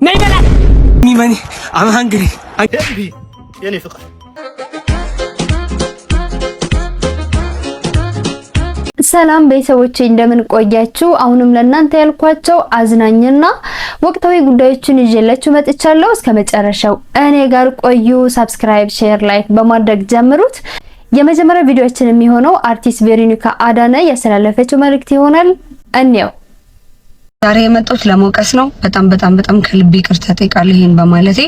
ነይ በላ ሚመኒ I'm hungry የኔ ፍቅር ሰላም ቤተሰቦቼ እንደምን ቆያችሁ? አሁንም ለእናንተ ያልኳቸው አዝናኝና ወቅታዊ ጉዳዮችን ይዤላችሁ መጥቻለሁ። እስከ መጨረሻው እኔ ጋር ቆዩ። ሰብስክራይብ፣ ሼር፣ ላይክ በማድረግ ጀምሩት። የመጀመሪያ ቪዲዮአችን የሚሆነው አርቲስት ቬሮኒካ አዳነ ያስተላለፈችው መልእክት ይሆናል። እንየው። ዛሬ የመጣሁት ለመውቀስ ነው። በጣም ከልብ ይቅርታ ጠይቃለሁ ይሄን በማለቴ፣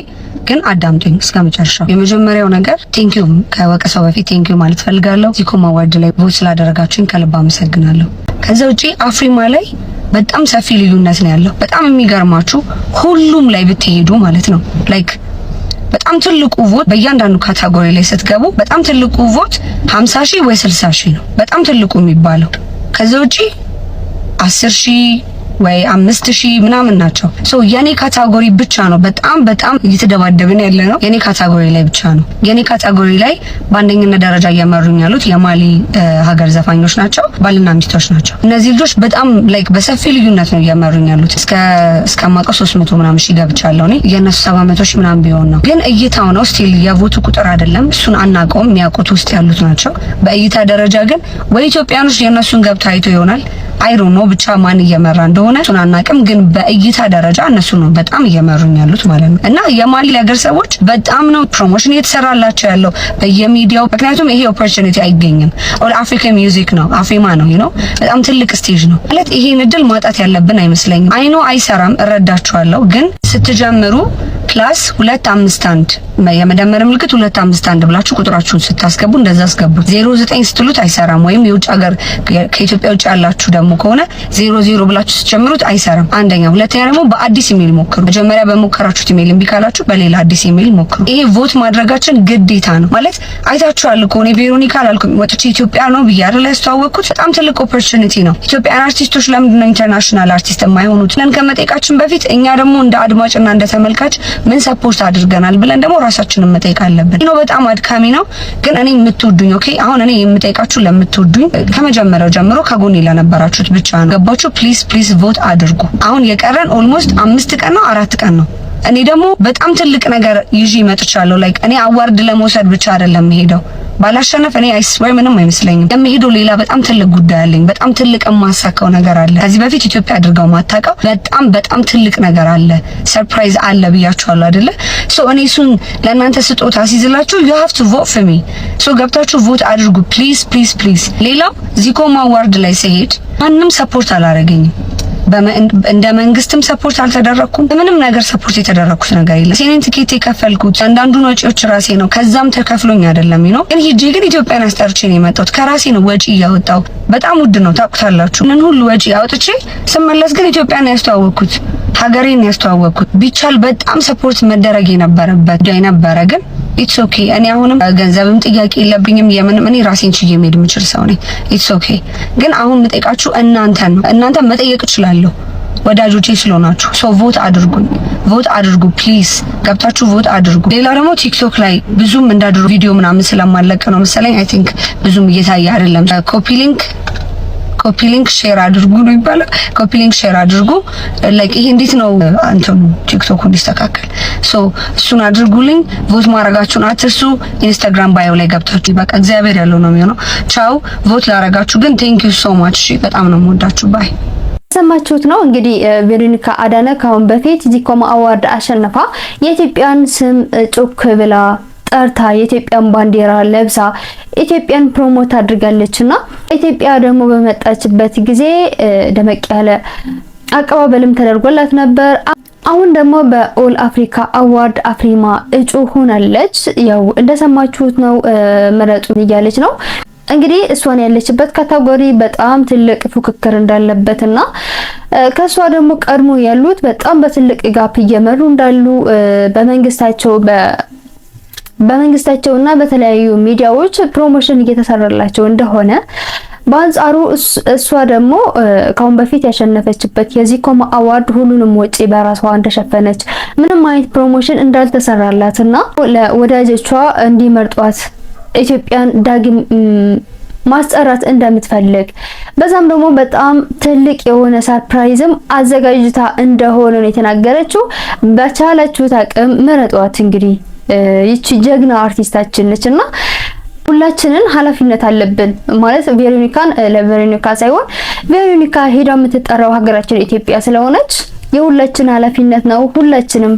ግን አዳምጡኝ እስከመጨረሻው። የመጀመሪያው ነገር ቴንኪዩ፣ ከወቀሳው በፊት ቴንኪዩ ማለት ፈልጋለሁ። ዚኮም አዋርድ ላይ ቮት ስላደረጋችሁኝ ከልብ አመሰግናለሁ። ከዛ ውጪ አፍሪማ ላይ በጣም ሰፊ ልዩነት ነው ያለው። በጣም የሚገርማችሁ ሁሉም ላይ ብትሄዱ ማለት ነው ላይክ በጣም ትልቁ ቮት በእያንዳንዱ ካታጎሪ ላይ ስትገቡ በጣም ትልቁ ቮት 50,000 ወይ 60,000 ነው በጣም ትልቁ የሚባለው። ከዛ ውጪ 10,000 ወይ 5,000 ምናምን ናቸው። የኔ ካታጎሪ ብቻ ነው በጣም እየተደባደብን ያለ ነው። የኔ ካታጎሪ ላይ ብቻ ነው። የኔ ካታጎሪ ላይ በአንደኝነት ደረጃ እየመሩኝ ያሉት የማሊ ሀገር ዘፋኞች ናቸው፣ ባልና ሚስቶች ናቸው። እነዚህ ልጆች በጣም ላይክ በሰፊ ልዩነት ነው እየመሩኝ ያሉት። እስከማውቀው 300 ምናምን ሺህ ገብቻለሁ እኔ። የነሱ 700 ሺህ ምናምን ቢሆን ነው። ግን እይታው ነው ስቲል የቮቱ ቁጥር አይደለም። እሱን አናውቀውም፣ የሚያውቁት ውስጥ ያሉት ናቸው። በእይታ ደረጃ ግን ወይ ኢትዮጵያኖች የነሱን ገብታ አይቶ ይሆናል አይሮ ነው ብቻ ማን እየመራ እንደሆነ እሱን አናውቅም። ግን በእይታ ደረጃ እነሱ ነው በጣም እየመሩኝ ያሉት ማለት ነው። እና የማሊ ሀገር ሰዎች በጣም ነው ፕሮሞሽን እየተሰራላቸው ያለው በየሚዲያው። ምክንያቱም ይሄ ኦፖርቹኒቲ አይገኝም። ኦል አፍሪካን ሚውዚክ ነው አፍሪማ ነው በጣም ትልቅ ስቴጅ ነው ማለት ይሄን እድል ማጣት ያለብን አይመስለኝም። አይኖ አይሰራም፣ እረዳችኋለሁ። ግን ስትጀምሩ ፕላስ 251 የመደመር ምልክት 251 ብላችሁ ቁጥራችሁን ስታስገቡ እንደዛ አስገቡት። 09 ስትሉት አይሰራም። ወይም የውጭ ሀገር ከኢትዮጵያ ውጭ ያላችሁ ደግሞ ከሆነ 00 ብላችሁ ስትጀምሩት አይሰራም። አንደኛ። ሁለተኛ ደግሞ በአዲስ ኢሜል ሞክሩ። መጀመሪያ በሞከራችሁት ኢሜል እምቢ ካላችሁ በሌላ አዲስ ኢሜል ሞክሩ። ይሄ ቮት ማድረጋችን ግዴታ ነው ማለት አይታችኋል እኮ እኔ ቬሮኒካ አላልኩም ወጥቼ ኢትዮጵያ ነው ብዬ አይደል ያስተዋወቅኩት። በጣም ትልቅ ኦፖርቹኒቲ ነው። ኢትዮጵያን አርቲስቶች ለምንድን ነው ኢንተርናሽናል አርቲስት የማይሆኑት ብለን ከመጠየቃችን በፊት እኛ ደግሞ እንደ አድማጭና እንደ ተመልካች ምን ሰፖርት አድርገናል ብለን ደግሞ ራሳችንን መጠየቅ አለብን። ነው በጣም አድካሚ ነው። ግን እኔ የምትወዱኝ ኦኬ፣ አሁን እኔ የምጠይቃችሁ ለምትወዱኝ ከመጀመሪያው ጀምሮ ከጎኔ ለነበራችሁት ብቻ ነው። ገባችሁ? ፕሊዝ ቮት አድርጉ። አሁን የቀረን ኦልሞስት 5 ቀን ነው 4 ቀን ነው። እኔ ደግሞ በጣም ትልቅ ነገር ይዤ መጥቻለሁ። ላይክ እኔ አዋርድ ለመውሰድ ብቻ አይደለም የምሄደው። ባላሸነፍ እኔ አይስዌር ምንም አይመስለኝም። የምሄደው ሌላ በጣም ትልቅ ጉዳይ አለኝ። በጣም ትልቅ የማሳካው ነገር አለ። ከዚህ በፊት ኢትዮጵያ አድርገው ማታውቀው በጣም ትልቅ ነገር አለ። ሰርፕራይዝ አለ ብያችኋለሁ አይደለ? እኔ እሱን ለእናንተ ስጦታ ሲዝላችሁ you have to vote for me። ገብታችሁ ቮት አድርጉ ፕሊዝ። ሌላው ዚኮም አዋርድ ላይ ሲሄድ ማንም ሰፖርት አላረገኝም። እንደ መንግስትም ሰፖርት አልተደረኩም። ምንም ነገር ሰፖርት የተደረኩት ነገር የለም። ሲኔን ትኬት የከፈልኩት አንዳንዱን ወጪዎች ራሴ ነው። ከዛም ተከፍሎኝ አይደለም ግን ሂጄ ግን ኢትዮጵያን አስጠርቼ ነው የመጣሁት። ከራሴ ነው ወጪ እያወጣሁ። በጣም ውድ ነው ታውቁታላችሁ። ምን ሁሉ ወጪ አውጥቼ ስመለስ ግን ኢትዮጵያን ያስተዋወቅኩት ሀገሬን ያስተዋወቅኩት። ቢቻል በጣም ሰፖርት መደረግ የነበረበት ነበረ ግን ኢትስ ኦኬ። እኔ አሁንም ገንዘብም ጥያቄ የለብኝም። እኔ ራሴን ችዬ መሄድ የምችል ሰው ነኝ። ኢትስ ኦኬ። ግን አሁን የምጠይቃችሁ እናንተ መጠየቅ እችላለሁ ወዳጆቼ ስለሆናችሁ። ቮት አድርጉ ፕሊዝ። ገብታችሁ ቮት አድርጉ። ሌላ ደግሞ ቲክቶክ ላይ ብዙም እንዳድሩ ቪዲዮ ምናምን ስለማለቀ ነው መሰለኝ አይ ቲንክ ብዙም እየታየ አይደለም። ኮፒ ሊንክ ሼር አድርጉ ነው ይባላል። ኮፒ ሊንክ ሼር አድርጉ። ላይክ ይሄ እንዴት ነው አንተም ቲክቶክ እንዲስተካከል እሱን አድርጉልኝ። ቮት ማድረጋችሁን አትርሱ። ኢንስታግራም ባዮ ላይ ገብታችሁ በቃ እግዚአብሔር ያለው ነው የሚሆነው። ቻው። ቮት ላረጋችሁ ግን ቴንክ ዩ ሶ ማች። በጣም ነው የምወዳችሁ። ባይ። ሰማችሁት ነው እንግዲህ ቬሮኒካ አዳነ ካሁን በፊት ዚኮም አዋርድ አሸንፋ የኢትዮጵያን ስም ጮክ ብላ ጠርታ የኢትዮጵያን ባንዲራ ለብሳ ኢትዮጵያን ፕሮሞት አድርጋለችና ኢትዮጵያ ደግሞ በመጣችበት ጊዜ ደመቅ ያለ አቀባበልም ተደርጎላት ነበር። አሁን ደግሞ በኦል አፍሪካ አዋርድ አፍሪማ እጩ ሆናለች። ያው እንደሰማችሁት ነው መረጡን እያለች ነው እንግዲህ እሷን ያለችበት ካታጎሪ በጣም ትልቅ ፉክክር እንዳለበትና ከሷ ደግሞ ቀድሞ ያሉት በጣም በትልቅ ጋፕ እየመሩ እንዳሉ በመንግስታቸውና በተለያዩ ሚዲያዎች ፕሮሞሽን እየተሰራላቸው እንደሆነ በአንጻሩ እሷ ደግሞ ካሁን በፊት ያሸነፈችበት የዚኮም አዋርድ ሁሉንም ወጪ በራሷ እንደሸፈነች ምንም አይነት ፕሮሞሽን እንዳልተሰራላትና ለወዳጆቿ እንዲመርጧት ኢትዮጵያን ዳግም ማስጠራት እንደምትፈልግ በዛም ደግሞ በጣም ትልቅ የሆነ ሰርፕራይዝም አዘጋጅታ እንደሆነ ነው የተናገረችው። በቻለችው አቅም ምረጧት። እንግዲህ ይቺ ጀግና አርቲስታችን ነችና ሁላችንን ኃላፊነት አለብን ማለት ቬሮኒካን ለቬሮኒካ ሳይሆን ቬሮኒካ ሄዳ የምትጠራው ሀገራችን ኢትዮጵያ ስለሆነች የሁላችን ኃላፊነት ነው። ሁላችንም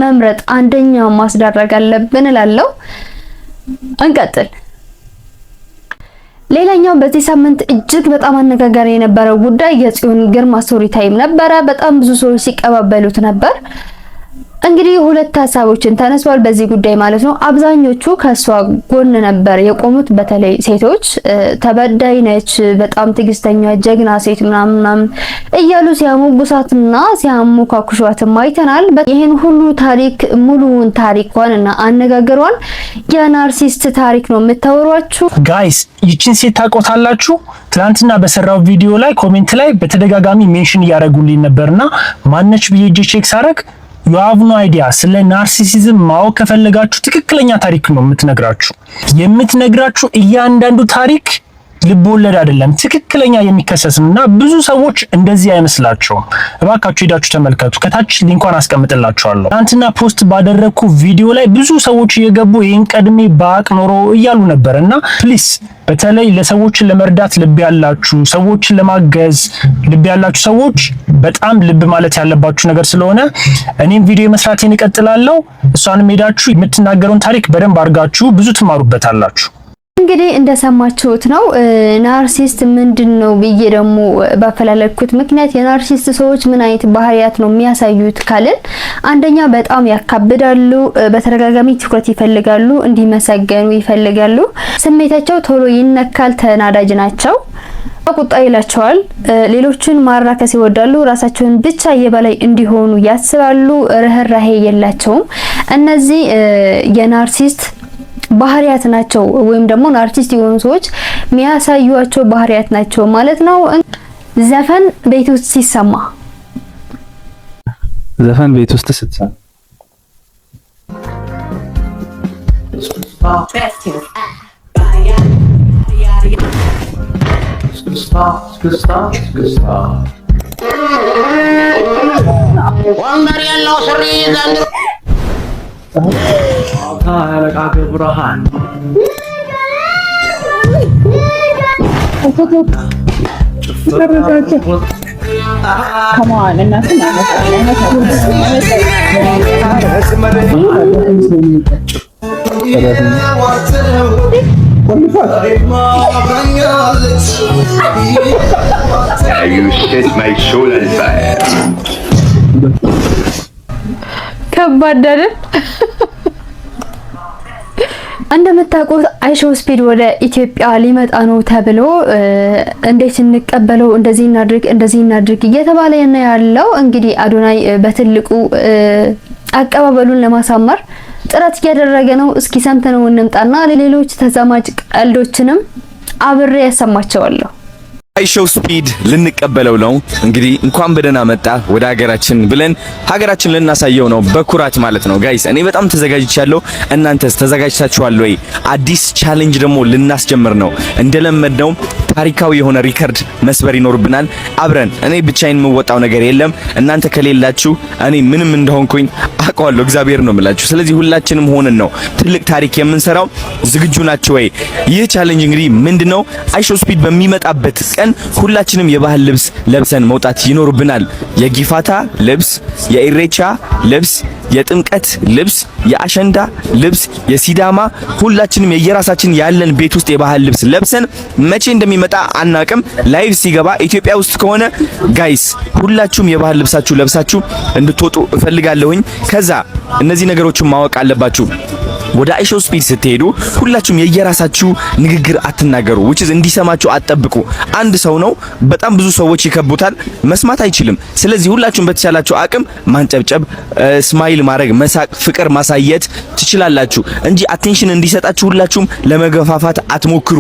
መምረጥ አንደኛው ማስደረግ አለብን እላለሁ። እንቀጥል። ሌላኛው በዚህ ሳምንት እጅግ በጣም አነጋጋሪ የነበረው ጉዳይ የጽዮን ግርማ ስቶሪ ታይም ነበረ። በጣም ብዙ ሰዎች ሲቀባበሉት ነበር። እንግዲህ ሁለት ሀሳቦችን ተነስቷል በዚህ ጉዳይ ማለት ነው። አብዛኞቹ ከሷ ጎን ነበር የቆሙት፣ በተለይ ሴቶች ተበዳይ ነች፣ በጣም ትግስተኛ ጀግና ሴት ምናምን እያሉ ሲያሞጉሳትና ሲያሞካኩሿትም አይተናል። ይሄን ሁሉ ታሪክ ሙሉውን ታሪኳንና አነጋገሯን የናርሲስት ታሪክ ነው የምታወሯችሁ። ጋይስ ይችን ሴት ታውቁታላችሁ? ትናንትና በሰራው ቪዲዮ ላይ ኮሜንት ላይ በተደጋጋሚ ሜንሽን እያደረጉልኝ ነበርና ማነች ብዬ ቼክ ሳረግ you have no idea ስለ ናርሲሲዝም ማወቅ ከፈለጋችሁ ትክክለኛ ታሪክ ነው የምትነግራችሁ። እያንዳንዱ ታሪክ ልብ ወለድ አይደለም፣ ትክክለኛ የሚከሰስና ብዙ ሰዎች እንደዚህ አይመስላቸውም። እባካችሁ ሄዳችሁ ተመልከቱ። ከታች ሊንኳን አስቀምጥላችኋለሁ። ትናንትና ፖስት ባደረኩ ቪዲዮ ላይ ብዙ ሰዎች እየገቡ ይሄን ቀድሜ ባቅ ኖሮ እያሉ ነበርና ፕሊስ በተለይ ለሰዎችን ለመርዳት ልብ ያላችሁ፣ ሰዎችን ለማገዝ ልብ ያላችሁ ሰዎች በጣም ልብ ማለት ያለባችሁ ነገር ስለሆነ እኔም ቪዲዮ መስራቴን እቀጥላለሁ። እሷንም ሄዳችሁ የምትናገረውን ታሪክ በደንብ አድርጋችሁ ብዙ ትማሩበታላችሁ። እንግዲህ እንደሰማችሁት ነው። ናርሲስት ምንድነው ብዬ ደግሞ ባፈላለኩት ምክንያት የናርሲስት ሰዎች ምን አይነት ባህሪያት ነው የሚያሳዩት ካልን፣ አንደኛ በጣም ያካብዳሉ፣ በተደጋጋሚ ትኩረት ይፈልጋሉ፣ እንዲመሰገኑ ይፈልጋሉ፣ ስሜታቸው ቶሎ ይነካል፣ ተናዳጅ ናቸው፣ ቁጣ ይላቸዋል፣ ሌሎችን ማራከስ ይወዳሉ፣ ራሳቸውን ብቻ የበላይ እንዲሆኑ ያስባሉ፣ ርህራሄ የላቸውም። እነዚህ የናርሲስት ባህሪያት ናቸው፣ ወይም ደግሞ ናርሲስት የሆኑ ሰዎች የሚያሳዩዋቸው ባህሪያት ናቸው ማለት ነው። ዘፈን ቤት ውስጥ ሲሰማ ስትሰማ ወንበር ያለው ስሪ ዘንድሮ ብርሃን ከባድ አይደል? እንደምታውቁት አይሾ ስፒድ ወደ ኢትዮጵያ ሊመጣ ነው ተብሎ እንዴት እንቀበለው፣ እንደዚህ እናድርግ እየተባለ ያለው እንግዲህ አዶናይ በትልቁ አቀባበሉን ለማሳመር ጥረት እያደረገ ነው። እስኪ ሰምተነው እንምጣና ሌሎች ተዛማጅ ቀልዶችንም አብሬ ያሰማቸዋለሁ። አይሾ ስፒድ ልንቀበለው ነው እንግዲህ። እንኳን በደህና መጣ ወደ ሀገራችን ብለን ሀገራችን ልናሳየው ነው በኩራት ማለት ነው። ጋይስ እኔ በጣም ተዘጋጅቻለሁ። እናንተስ ተዘጋጅታችኋል ወይ? አዲስ ቻሌንጅ ደግሞ ልናስጀምር ነው። እንደለመድነው ታሪካዊ የሆነ ሪከርድ መስበር ይኖርብናል አብረን። እኔ ብቻዬን የምወጣው ነገር የለም። እናንተ ከሌላችሁ እኔ ምንም እንደሆንኩኝ አውቀዋለሁ። እግዚአብሔር ነው የምላችሁ። ስለዚህ ሁላችንም ሆነን ነው ትልቅ ታሪክ የምንሰራው። ዝግጁ ናችሁ ወይ? ይህ ቻሌንጅ እንግዲህ ምንድነው? አይሾ ስፒድ በሚመጣበት ቀን ሁላችንም የባህል ልብስ ለብሰን መውጣት ይኖርብናል። የጊፋታ ልብስ፣ የኢሬቻ ልብስ፣ የጥምቀት ልብስ፣ የአሸንዳ ልብስ፣ የሲዳማ ሁላችንም የየራሳችን ያለን ቤት ውስጥ የባህል ልብስ ለብሰን መቼ እንደሚመጣ አናቅም። ላይቭ ሲገባ ኢትዮጵያ ውስጥ ከሆነ ጋይስ ሁላችሁም የባህል ልብሳችሁ ለብሳችሁ እንድትወጡ እፈልጋለሁኝ። ከዛ እነዚህ ነገሮችን ማወቅ አለባችሁ። ወደ አይሾ ስፒድ ስትሄዱ ሁላችሁም የየራሳችሁ ንግግር አትናገሩ። which is እንዲሰማችሁ አትጠብቁ። አንድ ሰው ነው፣ በጣም ብዙ ሰዎች ይከቡታል፣ መስማት አይችልም። ስለዚህ ሁላችሁም በተቻላችሁ አቅም ማንጨብጨብ፣ ስማይል ማድረግ፣ መሳቅ፣ ፍቅር ማሳየት ትችላላችሁ እንጂ አቴንሽን እንዲሰጣችሁ ሁላችሁም ለመገፋፋት አትሞክሩ።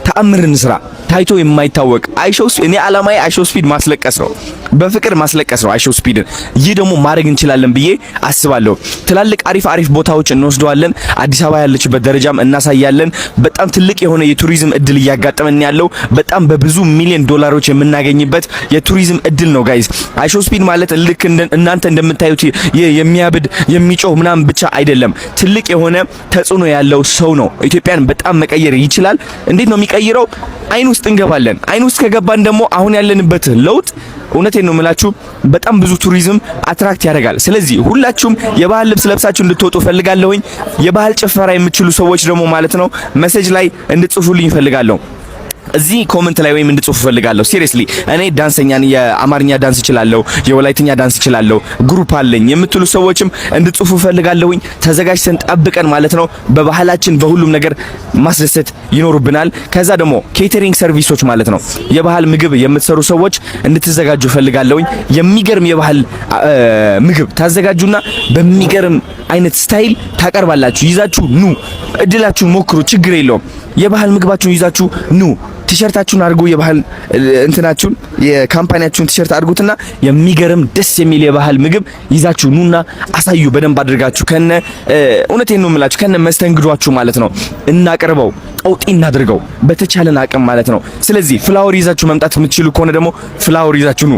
ተአምርን ስራ ታይቶ የማይታወቅ አይሾው እኔ አላማዬ አይሾው ስፒድ ማስለቀስ ነው፣ በፍቅር ማስለቀስ ነው አይሾው ስፒድን። ይህ ደግሞ ማድረግ እንችላለን ብዬ አስባለሁ። ትላልቅ አሪፍ ቦታዎች እንወስደዋለን። አዲስ አበባ ያለችበት ደረጃም እናሳያለን። በጣም ትልቅ የሆነ የቱሪዝም እድል እያጋጠመን ያለው በጣም በብዙ ሚሊዮን ዶላሮች የምናገኝበት የቱሪዝም እድል ነው ጋይስ። አይሾው ስፒድ ማለት ልክ እናንተ እንደምታዩት የሚያብድ የሚጮህ ምናምን ብቻ አይደለም። ትልቅ የሆነ ተጽዕኖ ያለው ሰው ነው። ኢትዮጵያን በጣም መቀየር ይችላል። እንዴት ነው የሚቀይረው? አይን ውስጥ እንገባለን። አይን ውስጥ ከገባን ደግሞ አሁን ያለንበት ለውጥ እውነቴን ነው የምላችሁ በጣም ብዙ ቱሪዝም አትራክት ያደርጋል። ስለዚህ ሁላችሁም የባህል ልብስ ለብሳችሁ እንድትወጡ ፈልጋለሁኝ። የባህል ጭፈራ የምትችሉ ሰዎች ደግሞ ማለት ነው ሜሴጅ ላይ እንድትጽፉልኝ ፈልጋለሁ። እዚህ ኮሜንት ላይ ወይም እንድጽፉ ፈልጋለሁ። ሲሪየስሊ እኔ ዳንሰኛ ነኝ፣ የአማርኛ ዳንስ እችላለሁ፣ የወላይትኛ ዳንስ እችላለሁ፣ ግሩፕ አለኝ የምትሉ ሰዎችም እንድጽፉ ፈልጋለሁኝ። ተዘጋጅተን ጠብቀን ማለት ነው በባህላችን በሁሉም ነገር ማስደሰት ይኖርብናል። ከዛ ደግሞ ኬተሪንግ ሰርቪሶች ማለት ነው የባህል ምግብ የምትሰሩ ሰዎች እንድትዘጋጁ ፈልጋለሁኝ። የሚገርም የባህል ምግብ ታዘጋጁና በሚገርም አይነት ስታይል ታቀርባላችሁ። ይዛችሁ ኑ፣ እድላችሁን ሞክሩ፣ ችግር የለውም። የባህል ምግባችሁን ይዛችሁ ኑ። ቲሸርታችሁን አድርጉ፣ የባህል እንትናችሁን የካምፓኒያችሁን ቲሸርት አድርጉትና የሚገርም ደስ የሚል የባህል ምግብ ይዛችሁ ኑና አሳዩ በደንብ አድርጋችሁ ከነ እውነቴን ነው የምላችሁ ከነ መስተንግዷችሁ ማለት ነው። እናቀርበው፣ ቀውጢ እናድርገው በተቻለን አቅም ማለት ነው። ስለዚህ ፍላወር ይዛችሁ መምጣት የምትችሉ ከሆነ ደግሞ ፍላወር ይዛችሁ ኑ።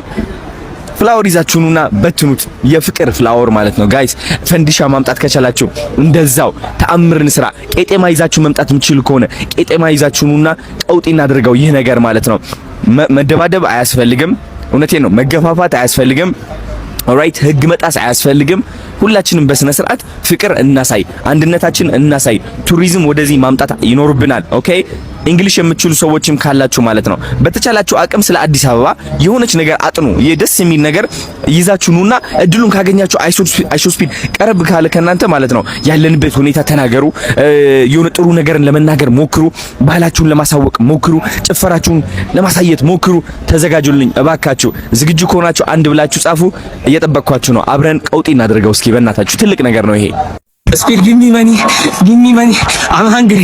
ፍላወር ይዛችሁኑና በትኑት፣ የፍቅር ፍላወር ማለት ነው ጋይስ። ፈንዲሻ ማምጣት ከቻላችሁ እንደዛው ተአምርን ስራ። ቄጤማ ይዛችሁ መምጣት የምትችሉ ከሆነ ቄጤማ ይዛችሁኑና ቀውጢ እናድርገው ይህ ነገር ማለት ነው። መደባደብ አያስፈልግም። እውነቴን ነው፣ መገፋፋት አያስፈልግም። ኦራይት፣ ህግ መጣስ አያስፈልግም። ሁላችንም በስነ ስርዓት ፍቅር እናሳይ፣ አንድነታችን እናሳይ። ቱሪዝም ወደዚህ ማምጣት ይኖርብናል። ኦኬ፣ እንግሊሽ የምትችሉ ሰዎችም ካላችሁ ማለት ነው በተቻላችሁ አቅም ስለ አዲስ አበባ የሆነች ነገር አጥኑ። የደስ የሚል ነገር ይዛችሁ ኑና እድሉን ካገኛችሁ አይሾው ስፒድ ቀረብ ካለ ከናንተ ማለት ነው ያለንበት ሁኔታ ተናገሩ። የሆነ ጥሩ ነገርን ለመናገር ሞክሩ። ባህላችሁን ለማሳወቅ ሞክሩ። ጭፈራችሁን ለማሳየት ሞክሩ። ተዘጋጁልኝ እባካችሁ። ዝግጁ ከሆናችሁ አንድ ብላችሁ ጻፉ። እየጠበቅኳችሁ ነው። አብረን ቀውጢ እናድርገው እስኪ በእናታችሁ። ትልቅ ነገር ነው ይሄ። ስፒድ ጊቭ ሚ መኒ አም ሃንግሪ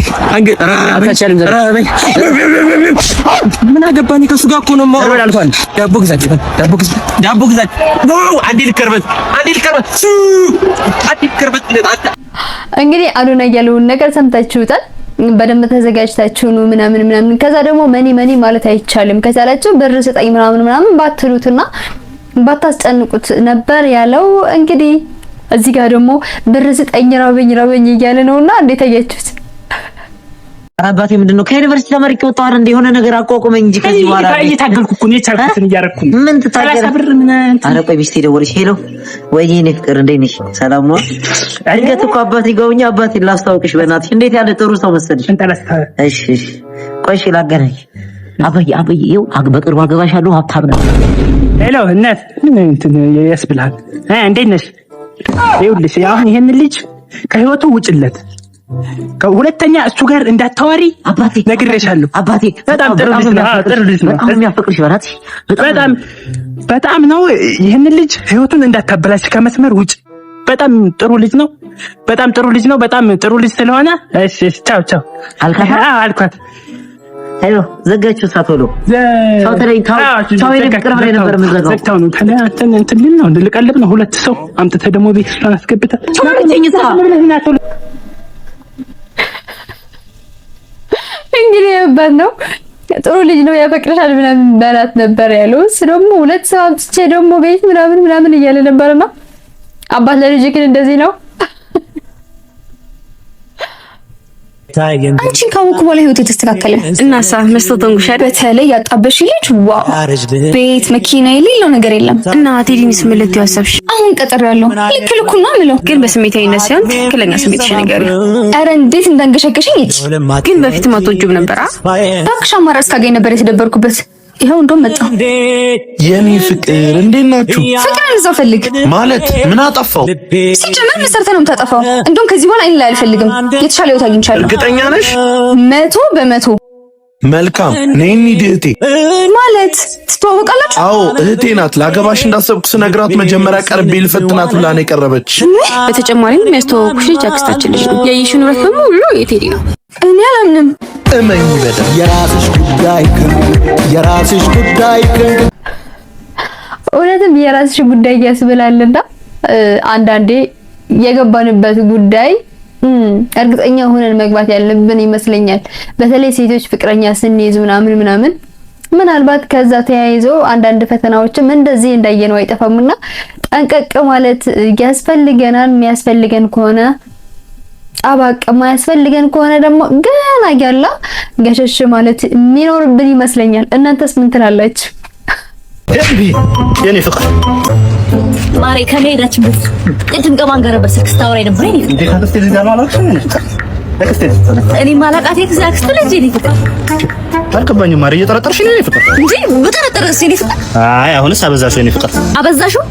ምን አገባኝ ከሱ ጋር እኮ ነው የማወራው። አልኳን ዳቦ ግዛት አንዴ ልከርበት እንግዲህ አሉና ያለውን ነገር ሰምታችሁታል። በደንብ ተዘጋጅታችሁ ነው ምናምን። ከዛ ደግሞ መኒ ማለት አይቻልም። ከዛላችሁ ብር ስጠኝ ምናምን ባትሉትና ባታስጨንቁት ነበር ያለው። እንግዲህ እዚህ ጋር ደግሞ ብር ስጠኝ ራበኝ እያለ ነውና እንዴት አያችሁት? አባቴ ምንድነው ከዩኒቨርሲቲ ተመርቄ ወጣሁ አይደል? የሆነ ነገር አቋቁመኝ እንጂ ከዚህ በኋላ እየታገልኩ እኮ ነው የቻልኩትን እያረኩ ነው። ምን ትታገል? ኧረ ቆይ ሚስቴ ደወለች። ሄሎ ወይኔ እኔ ፍቅር እንዴት ነሽ? ሰላም ነው? እድገት እኮ አባቴ ጋውኛ አባቴ ላስታውቅሽ በእናትሽ እንዴት ያለ ጥሩ ሰው መሰለሽ። እሺ ቆይ እሺ ላገናኝ። አባዬ ይኸው በቅርቡ አገባሻለሁ ሀብታም ነው። ሄሎ እናት ምን እንትን ያስብላል? እንዴት ነሽ? ይኸውልሽ አሁን ይሄን ልጅ ከህይወቱ ውጭለት፣ ከሁለተኛ እሱ ጋር እንዳታወሪ አባቴ ነግሬሻለሁ። አባቴ በጣም ጥሩ ልጅ ነው። በጣም የሚያፈቅርሽ በእናትሽ በጣም ነው። ይሄን ልጅ ህይወቱን እንዳታበላሽ፣ ከመስመር ውጭ። በጣም ጥሩ ልጅ ነው። በጣም ጥሩ ልጅ ስለሆነ እሺ ቻው አልኳት። ሄሎ ዘጋችሁ ሳቶሎ ቻው ተለይ ቻው ይልቅ ቅርብ ላይ ነበር የምንዘጋው። ዘግታው ነው ታዲያ እንትን ነው ልቀልብ ነው። ሁለት ሰው አምጥተህ ደግሞ ቤት ውስጥ አስገብተህ እንግዲህ ያባል ነው ጥሩ ልጅ ነው ያፈቅርሻል ምናምን ባላት ነበር ያለው። እሱ ደግሞ ሁለት ሰው አምጥቼ ደግሞ ቤት ምናምን እያለ ነበርና አባት ለልጅ ግን እንደዚህ ነው። አንቺን ካወኩ በኋላ ህይወት የተስተካከለ እናሳ መስቶተን ጉሻ በተለይ ያጣበሽ ልጅ ዋው ቤት መኪና የሌለው ነገር የለም። እና ቴዲንስ ምልት ያሰብሽ አሁን ቀጠር ያለው ልክልኩና ምለው ግን በስሜታዊነት ሳይሆን ትክክለኛ ስሜትሽ ነገር። አረ እንዴት እንዳንገሸገሸኝ እጭ ግን በፊት ማቶጁብ ነበር። ታክሻ ማራስ ካገኝ ነበር የተደበርኩበት። ይሄው እንደው መጣ። የኔ ፍቅር እንዴት ናችሁ? ፍቅር እዛው ፈልግ ማለት ምን አጠፋው? ሲጀመር መሰርተ ነው የምታጠፋው። እንደውም ከዚህ በኋላ አይን ላይ አልፈልግም። የተሻለ ህይወት አግኝቻለሁ። እርግጠኛ ነሽ? 100%። መልካም ነኝ እህቴ። ማለት ትተዋወቃላችሁ? አዎ እህቴ ናት። ላገባሽ እንዳሰብኩ ስነግራት መጀመሪያ ቀርቤ ልፈትናት ብላ ነው የቀረበች። በተጨማሪም የሚያስተዋውቁሽ ልጅ አክስታችን ልጅ ነው። የይሽን ውበት በሙሉ የቴዲ ነው። እኔ አላምንም። እመኝ በደም የራስሽ ጉዳይ እውነትም የራስሽ ጉዳይ ያስብላልና አንዳንዴ የገባንበት ጉዳይ እርግጠኛ ሆነን መግባት ያለብን ይመስለኛል። በተለይ ሴቶች ፍቅረኛ ስንይዝ ምናምን ምናልባት ከዛ ተያይዞ አንዳንድ ፈተናዎችም እንደዚህ እንዳየነው አይጠፋምና ጠንቀቅ ማለት ያስፈልገናል። የሚያስፈልገን ከሆነ አባቅ ማያስፈልገን ከሆነ ደግሞ ገና ያላ ገሸሽ ማለት የሚኖርብን ይመስለኛል። እናንተስ ምን ትላላችሁ? የኔ ፍቅር ማሬ ከመሄዳችን በፊት ቅድም ከማን ጋር በስልክ ስታወራኝ ነበር? እንዴ ካክስቴ ልጅ ጋር ማለት ነው። እኔ ማላቃት የክስት ልጅ የኔ ፍቅር አልገባኝም። ማሬ እየጠረጠርሽ ነው የኔ ፍቅር? እንዴ በጠረጠረሽ የኔ ፍቅር? አይ አሁንስ አበዛሽው የኔ ፍቅር። አበዛሽው?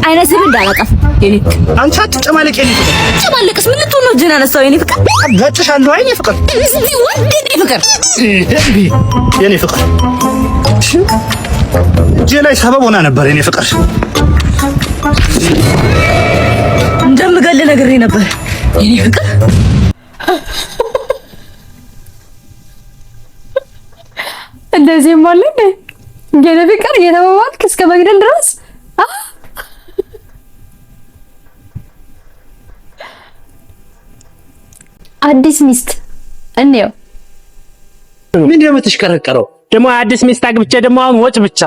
አይነስም እንዳላቀፍ የኔ ፍቅር። አንቺ አትጨማለቂ የኔ ፍቅር። ጨማለቅስ ምን ልትሆን ነው? ጀና ነስተው የኔ ፍቅር። ጋጭሻለሁ የኔ ፍቅር። እስቲ ወንድ የኔ ፍቅር። የኔ ፍቅር እጄ ላይ ሰበብ ሆና ነበር የኔ ፍቅር። እንደምገል ነግሬ ነበር የኔ ፍቅር። እንደዚህ ማለት ነው የኔ ፍቅር እየተባባልክ እስከ መግደል ድረስ አዲስ ሚስት እንየው። ምንድን ነው የምትሽከረከረው? ደግሞ አዲስ ሚስት አግብቼ ደግሞ አሁን ወጭ ብቻ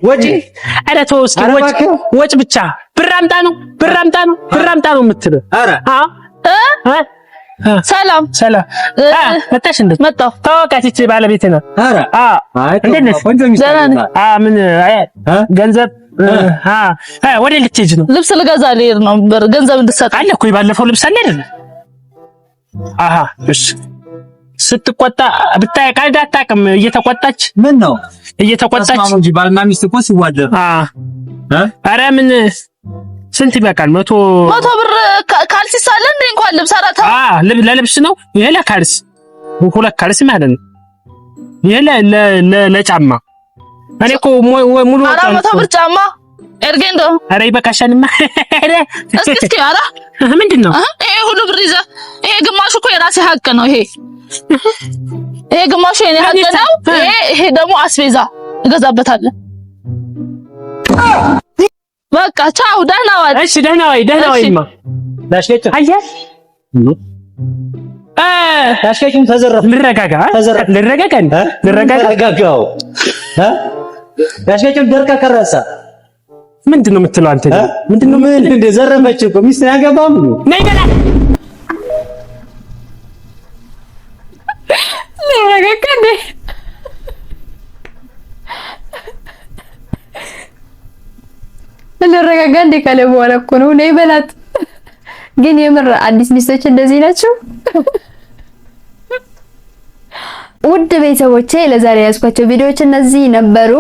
ወጪ? ኧረ ተው እስኪ ወጭ ብቻ። ብር አምጣ ነው የምትለው? ኧረ ሰላም መጣሽ? እንዴት መጣሁ? ታወቃት እቺ ባለቤቴ ነው። ኧረ እንዴት ነሽ? ምን ገንዘብ ወደ ልትሄጂ ነው? ልብስ ልገዛ ልሄድ ነው። ገንዘብ እንድትሰጥ አለ እኮ ባለፈው ልብስ አለ አይደል? እሺ ስትቆጣ ብታይ ቃል አታውቅም። እየተቆጣች ምን ነው እየተቆጣች ነው እንጂ ባልና ሚስት እኮ ሲዋደር ኧረ ምን ስንት ይበቃል? 100 ብር ካልሲ ሳለ እንዴ እንኳን ልብስ አራታ ለልብስ ነው ይሄ። ለካልሲ 2 ካልሲ ማለት ነው ይሄ ለጫማ። እኔ እኮ ሙሉ 400 ብር ጫማ ኤርጌንዶ። ኧረ ይበቃሻልማ። እስኪ አራ ምንድን ነው ይሄ ሁሉ ብር ይዘህ? ይሄ ግማሹ እኮ የራሴ ሀቅ ነው። ይሄ ግማሹ የኔ ሀቅ ነው። ይሄ ደግሞ አስቤዛ እገዛበታለሁ። በቃ ቻው፣ ደህና ዋል። እሺ ደህና ዋይማ። ዳሽከች አየህ ዳሽከችም ተዘረፈ። ልረጋጋ። ዳሽከችም ደርቃ ከረሳ። ምንድን ነው የምትለው አንተ? ምንድን ነው እንደ ዘረፈች እኮ ሚስት ያገባም ነይ በላ ልረጋጋ እንደ ካለ በኋላ እኮ ነው ነይ በላት። ግን የምር አዲስ ሚስቶች እንደዚህ ናቸው። ውድ ቤተሰቦቼ ለዛሬ ያዝኳቸው ቪዲዮዎች እነዚህ ነበሩ።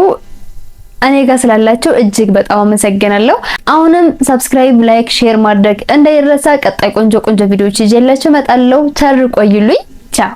እኔ ጋር ስላላችሁ እጅግ በጣም አመሰግናለሁ። አሁንም ሰብስክራይብ፣ ላይክ፣ ሼር ማድረግ እንዳይረሳ። ቀጣይ ቆንጆ ቪዲዮዎች ይዤላችሁ እመጣለሁ። ቸር ቆዩልኝ። ቻው